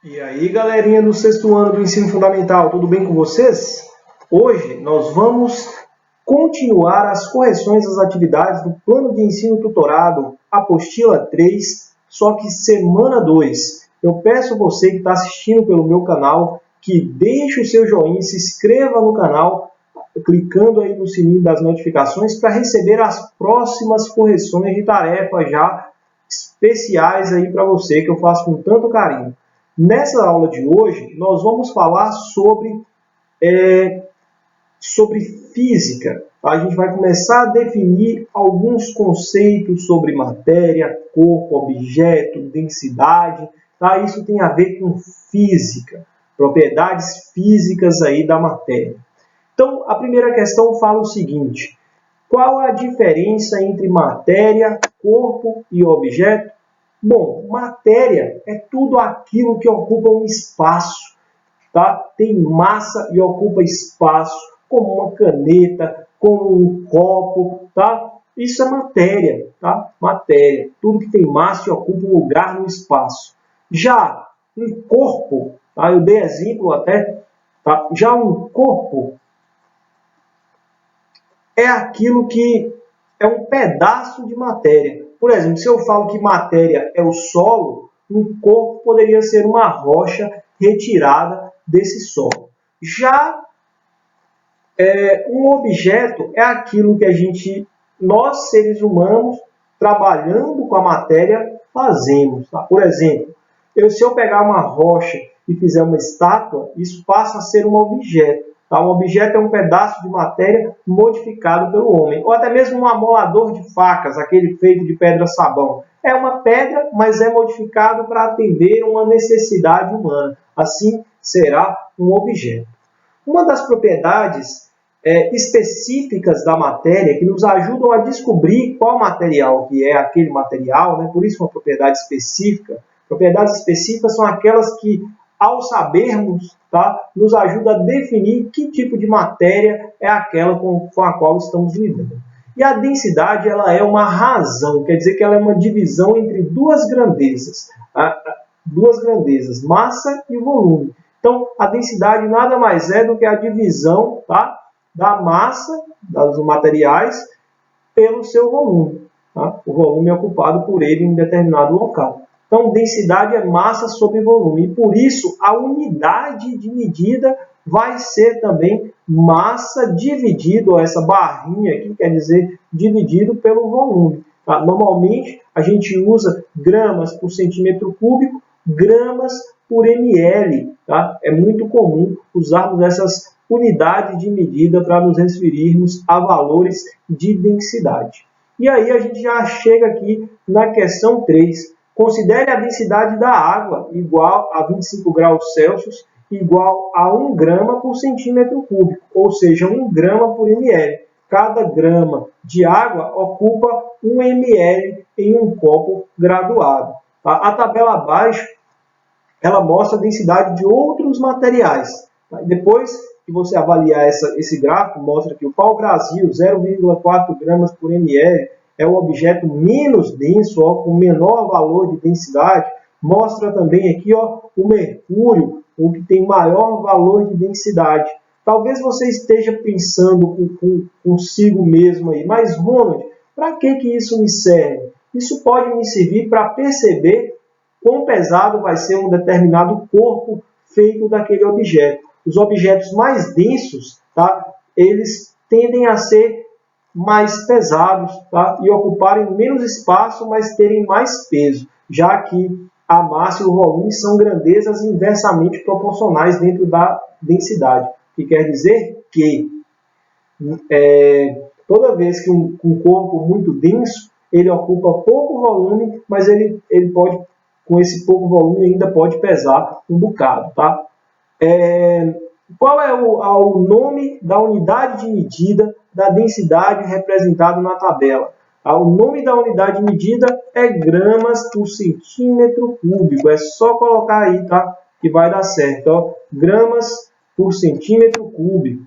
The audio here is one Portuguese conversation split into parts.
E aí, galerinha do sexto ano do ensino fundamental, tudo bem com vocês? Hoje nós vamos continuar as correções das atividades do plano de ensino tutorado, apostila 3, só que semana 2. Eu peço você que está assistindo pelo meu canal que deixe o seu joinha, se inscreva no canal, clicando aí no sininho das notificações para receber as próximas correções de tarefa já especiais aí para você, que eu faço com tanto carinho. Nessa aula de hoje, nós vamos falar sobre física. A gente vai começar a definir alguns conceitos sobre matéria, corpo, objeto, densidade. Tá? Isso tem a ver com física, propriedades físicas aí da matéria. Então, a primeira questão fala o seguinte: qual a diferença entre matéria, corpo e objeto? Bom, matéria é tudo aquilo que ocupa um espaço, tá? Tem massa e ocupa espaço, como uma caneta, como um copo, tá? Isso é matéria, tá? Matéria, tudo que tem massa e ocupa um lugar no espaço. Já um corpo, tá? Eu dei exemplo até, tá? Já um corpo é aquilo que é um pedaço de matéria. Por exemplo, se eu falo que matéria é o solo, um corpo poderia ser uma rocha retirada desse solo. Já um objeto é aquilo que nós seres humanos, trabalhando com a matéria, fazemos. Tá? Por exemplo, se eu pegar uma rocha e fizer uma estátua, isso passa a ser um objeto. Tá? Um objeto é um pedaço de matéria modificado pelo homem. Ou até mesmo um amolador de facas, aquele feito de pedra-sabão. É uma pedra, mas é modificado para atender uma necessidade humana. Assim, será um objeto. Uma das propriedades específicas da matéria que nos ajudam a descobrir qual material que é aquele material, né? Por isso uma propriedade específica. Propriedades específicas são aquelas que, ao sabermos, tá, nos ajuda a definir que tipo de matéria é aquela com a qual estamos lidando. E a densidade ela é uma razão, quer dizer que ela é uma divisão entre duas grandezas, massa e volume. Então, a densidade nada mais é do que a divisão, tá, da massa dos materiais pelo seu volume. Tá? O volume é ocupado por ele em determinado local. Então, densidade é massa sobre volume. E, por isso, a unidade de medida vai ser também massa dividido, essa barrinha aqui quer dizer dividido pelo volume. Tá? Normalmente, a gente usa gramas por centímetro cúbico, gramas por ml. Tá? É muito comum usarmos essas unidades de medida para nos referirmos a valores de densidade. E aí a gente já chega aqui na questão 3. Considere a densidade da água igual a 25 graus Celsius igual a 1 grama por centímetro cúbico, ou seja, 1 grama por ml. Cada grama de água ocupa 1 ml em um copo graduado. A tabela abaixo ela mostra a densidade de outros materiais. Depois que você avaliar esse gráfico, mostra que o pau-brasil, 0,4 gramas por ml, é o objeto menos denso, ó, com menor valor de densidade. Mostra também aqui ó, o mercúrio, o que tem maior valor de densidade. Talvez você esteja pensando consigo mesmo aí, mas Ronald, para que isso me serve? Isso pode me servir para perceber quão pesado vai ser um determinado corpo feito daquele objeto. Os objetos mais densos, tá, eles tendem a ser mais pesados, tá, e ocuparem menos espaço, mas terem mais peso, já que a massa e o volume são grandezas inversamente proporcionais dentro da densidade. O que quer dizer que toda vez que um corpo muito denso, ele ocupa pouco volume, mas ele pode, com esse pouco volume, ainda pode pesar um bocado. Tá? Qual é o nome da unidade de medida da densidade representado na tabela? O nome da unidade de medida é gramas por centímetro cúbico. É só colocar aí, tá? Que vai dar certo. Ó. Gramas por centímetro cúbico.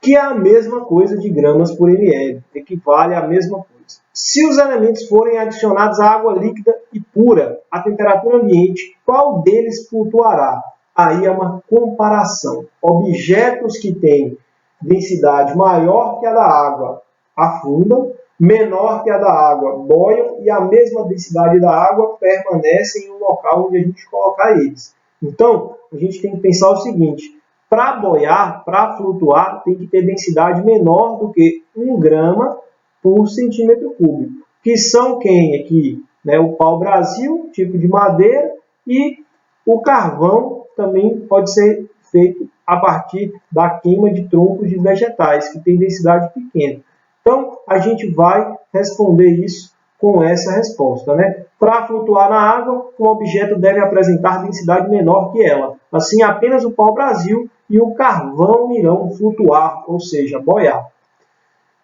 que é a mesma coisa de gramas por ml, equivale à mesma coisa. Se os elementos forem adicionados à água líquida e pura, à temperatura ambiente, qual deles flutuará? Aí é uma comparação. Objetos que têm densidade maior que a da água afundam, menor que a da água boiam e a mesma densidade da água permanece em um local onde a gente colocar eles. Então, a gente tem que pensar o seguinte: para boiar, para flutuar, tem que ter densidade menor do que 1 grama por centímetro cúbico, que são quem aqui? Né? O pau-brasil, tipo de madeira, e o carvão também pode ser feito a partir da queima de troncos de vegetais, que tem densidade pequena. Então, a gente vai responder isso com essa resposta. Né? Para flutuar na água, um objeto deve apresentar densidade menor que ela. Assim, apenas o pau-brasil e o carvão irão flutuar, ou seja, boiar.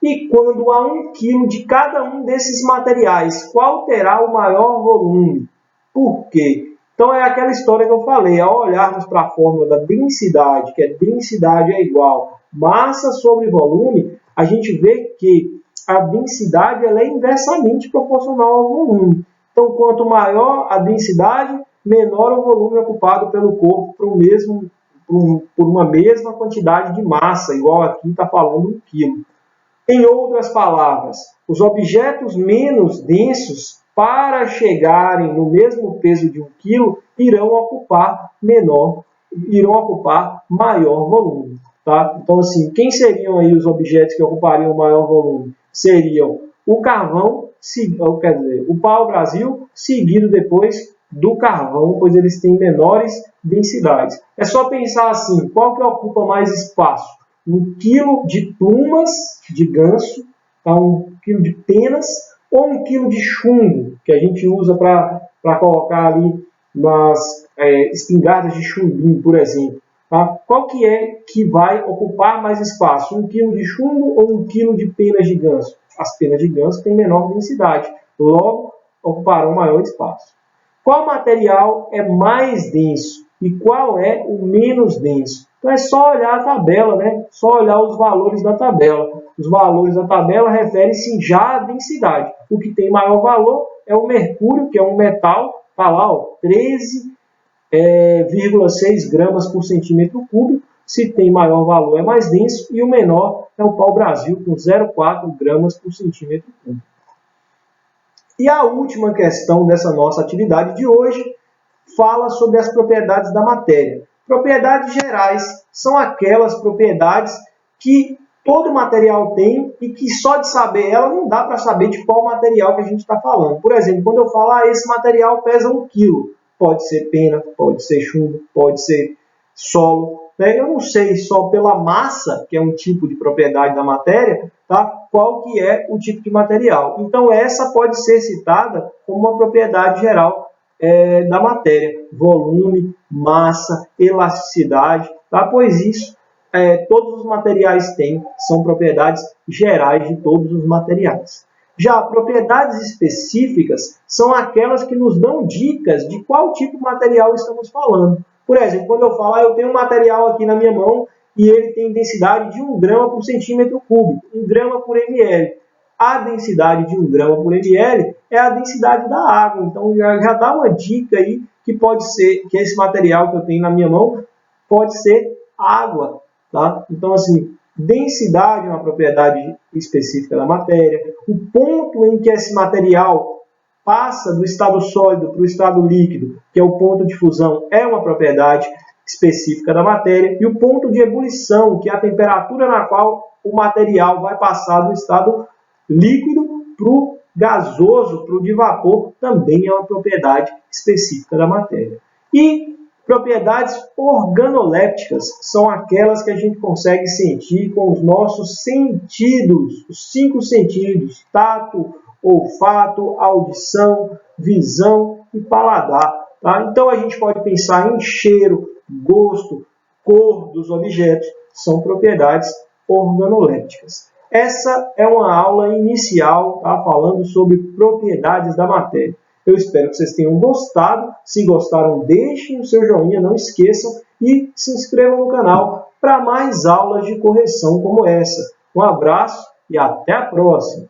E quando há 1 kg de cada um desses materiais, qual terá o maior volume? Por quê? Então é aquela história que eu falei, ao olharmos para a fórmula da densidade, que é densidade é igual massa sobre volume, a gente vê que a densidade ela é inversamente proporcional ao volume. Então, quanto maior a densidade, menor o volume ocupado pelo corpo por uma mesma quantidade de massa, igual aqui está falando 1 kg. Em outras palavras, os objetos menos densos, para chegarem no mesmo peso de 1 kg, irão ocupar maior volume. Tá? Então, assim, quem seriam aí os objetos que ocupariam maior volume? Seriam o carvão, quer dizer, o pau-brasil, seguido depois do carvão, pois eles têm menores densidades. É só pensar assim, qual que ocupa mais espaço? 1 kg de plumas de ganso, tá? 1 kg de penas, ou 1 kg de chumbo, que a gente usa para colocar ali nas espingardas de chumbinho, por exemplo. Tá? Qual que é que vai ocupar mais espaço? 1 kg de chumbo ou 1 kg de penas de ganso? As penas de ganso têm menor densidade, logo ocuparão maior espaço. Qual material é mais denso e qual é o menos denso? Então é só olhar a tabela, né? Só olhar os valores da tabela. Os valores da tabela referem-se já à densidade. O que tem maior valor é o mercúrio, que é um metal, está lá, 13,6 gramas por centímetro cúbico. Se tem maior valor é mais denso e o menor é o pau-brasil, com 0,4 gramas por centímetro cúbico. E a última questão dessa nossa atividade de hoje fala sobre as propriedades da matéria. Propriedades gerais são aquelas propriedades que todo material tem e que só de saber ela não dá para saber de qual material que a gente está falando. Por exemplo, quando eu falo esse material pesa 1 kg, pode ser pena, pode ser chumbo, pode ser solo. Eu não sei só pela massa, que é um tipo de propriedade da matéria, tá? Qual que é o tipo de material. Então essa pode ser citada como uma propriedade geral da matéria, volume, massa, elasticidade, tá? Pois isso todos os materiais têm, são propriedades gerais de todos os materiais. Já propriedades específicas são aquelas que nos dão dicas de qual tipo de material estamos falando. Por exemplo, quando eu falo, eu tenho um material aqui na minha mão e ele tem densidade de 1 grama por centímetro cúbico, 1 grama por ml. A densidade de 1 grama por ml é a densidade da água. Então, já dá uma dica aí que pode ser, que esse material que eu tenho na minha mão pode ser água. Tá? Então, assim, densidade é uma propriedade específica da matéria. O ponto em que esse material passa do estado sólido para o estado líquido, que é o ponto de fusão, é uma propriedade específica da matéria. E o ponto de ebulição, que é a temperatura na qual o material vai passar do estado líquido para o gasoso, para o de vapor, também é uma propriedade específica da matéria. E propriedades organolépticas são aquelas que a gente consegue sentir com os nossos sentidos, os 5 sentidos, tato, olfato, audição, visão e paladar. Tá? Então a gente pode pensar em cheiro, gosto, cor dos objetos, são propriedades organolépticas. Essa é uma aula inicial, tá? Falando sobre propriedades da matéria. Eu espero que vocês tenham gostado. Se gostaram, deixem o seu joinha, não esqueçam, e se inscrevam no canal para mais aulas de correção como essa. Um abraço e até a próxima!